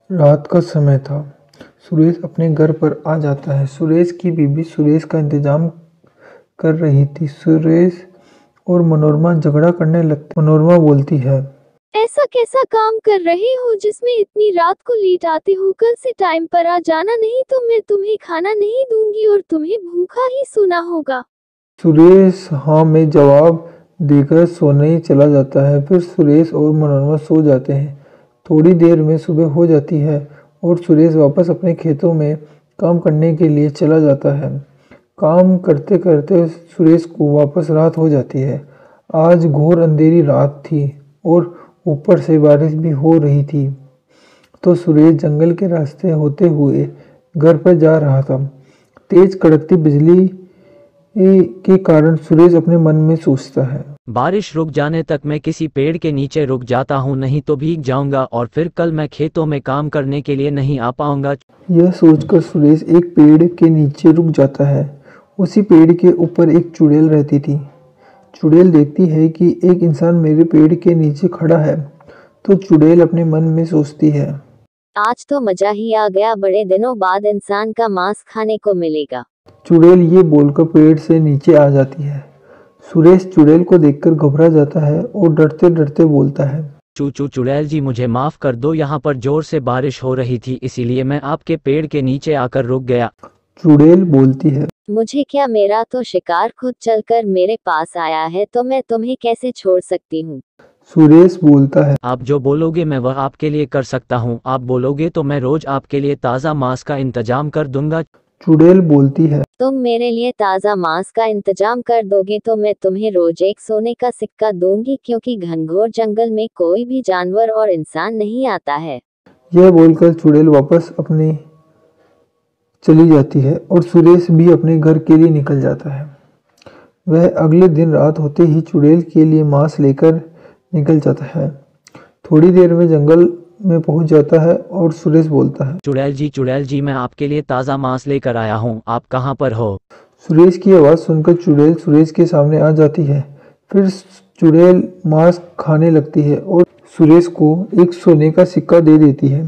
रात का समय था। सुरेश अपने घर पर आ जाता है। सुरेश की बीवी सुरेश का इंतज़ाम कर रही थी। सुरेश और मनोरमा झगड़ा करने लगते। मनोरमा बोलती है, ऐसा कैसा काम कर रहे हो जिसमें इतनी रात को लेट आते हो? कल से टाइम पर आ जाना, नहीं तो मैं तुम्हें खाना नहीं दूंगी और तुम्हें भूखा ही सोना होगा। सुरेश हाँ में जवाब देकर सोने चला जाता है। फिर सुरेश और मनोरमा सो जाते हैं। थोड़ी देर में सुबह हो जाती है और सुरेश वापस अपने खेतों में काम करने के लिए चला जाता है। काम करते करते सुरेश को वापस रात हो जाती है। आज घोर अंधेरी रात थी और ऊपर से बारिश भी हो रही थी। तो सुरेश जंगल के रास्ते होते हुए घर पर जा रहा था। तेज कड़कती बिजली के कारण सुरेश अपने मन में सोचता है, बारिश रुक जाने तक मैं किसी पेड़ के नीचे रुक जाता हूँ, नहीं तो भीग जाऊंगा और फिर कल मैं खेतों में काम करने के लिए नहीं आ पाऊंगा। यह सोचकर सुरेश एक पेड़ के नीचे रुक जाता है। उसी पेड़ के ऊपर एक चुड़ैल रहती थी। चुड़ैल देखती है कि एक इंसान मेरे पेड़ के नीचे खड़ा है, तो चुड़ैल अपने मन में सोचती है, आज तो मजा ही आ गया, बड़े दिनों बाद इंसान का मांस खाने को मिलेगा। चुड़ैल ये बोलकर पेड़ से नीचे आ जाती है। सुरेश चुड़ैल को देखकर घबरा जाता है और डरते डरते बोलता है, चू चुड़ैल जी, मुझे माफ कर दो, यहाँ पर जोर से बारिश हो रही थी इसीलिए मैं आपके पेड़ के नीचे आकर रुक गया। चुड़ैल बोलती है, मुझे क्या, मेरा तो शिकार खुद चलकर मेरे पास आया है, तो मैं तुम्हें कैसे छोड़ सकती हूँ। सुरेश बोलता है, आप जो बोलोगे मैं वह आपके लिए कर सकता हूँ। आप बोलोगे तो मैं रोज आपके लिए ताज़ा मांस का इंतजाम कर दूंगा। चुड़ैल बोलती है, तुम मेरे लिए ताज़ा मांस का इंतजाम कर दोगे तो मैं तुम्हें रोज एक सोने का सिक्का दूंगी, क्योंकि घनघोर जंगल में कोई भी जानवर और इंसान नहीं आता है। यह बोलकर चुड़ैल वापस अपने चली जाती है और सुरेश भी अपने घर के लिए निकल जाता है। वह अगले दिन रात होते ही चुड़ैल के लिए मांस लेकर निकल जाता है। थोड़ी देर में जंगल में पहुंच जाता है और सुरेश बोलता है, चुड़ैल जी, मैं आपके लिए ताज़ा मांस लेकर आया हूँ, आप कहाँ पर हो? सुरेश की आवाज़ सुनकर चुड़ैल सुरेश के सामने आ जाती है। फिर चुड़ैल मांस खाने लगती है और सुरेश को एक सोने का सिक्का दे देती है।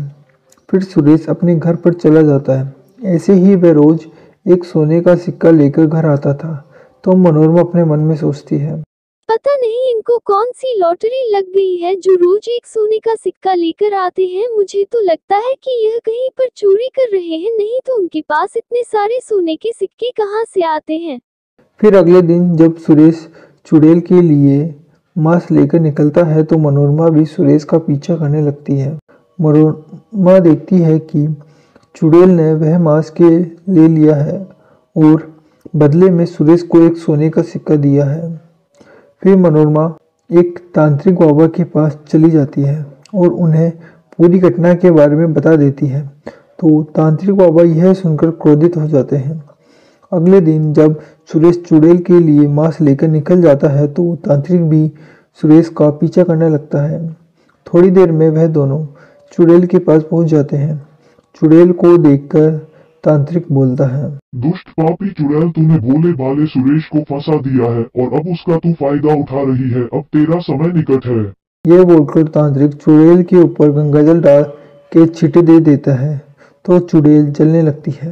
फिर सुरेश अपने घर पर चला जाता है। ऐसे ही वह रोज एक सोने का सिक्का लेकर घर आता था। तो मनोरमा अपने मन में सोचती है, पता नहीं इनको कौन सी लॉटरी लग गई है जो रोज एक सोने का सिक्का लेकर आते हैं। मुझे तो लगता है कि यह कहीं पर चोरी कर रहे हैं, नहीं तो उनके पास इतने सारे सोने के सिक्के कहाँ से आते हैं। फिर अगले दिन जब सुरेश चुड़ैल के लिए मांस लेकर निकलता है तो मनोरमा भी सुरेश का पीछा करने लगती है। मनोरमा देखती है कि चुड़ैल ने वह मांस के ले लिया है और बदले में सुरेश को एक सोने का सिक्का दिया है। फिर मनोरमा एक तांत्रिक बाबा के पास चली जाती है और उन्हें पूरी घटना के बारे में बता देती है। तो तांत्रिक बाबा यह सुनकर क्रोधित हो जाते हैं। अगले दिन जब सुरेश चुड़ैल के लिए मांस लेकर निकल जाता है तो तांत्रिक भी सुरेश का पीछा करने लगता है। थोड़ी देर में वह दोनों चुड़ैल के पास पहुंच जाते हैं। चुड़ैल को देखकर तांत्रिक बोलता है, दुष्ट पापी चुड़ैल, तूने भोले भाले सुरेश को फंसा दिया है और अब उसका तू फायदा उठा रही है। अब तेरा समय निकट है। यह बोलकर तांत्रिक चुड़ैल के ऊपर गंगाजल डाल के छींटे दे देता है तो चुड़ैल जलने लगती है।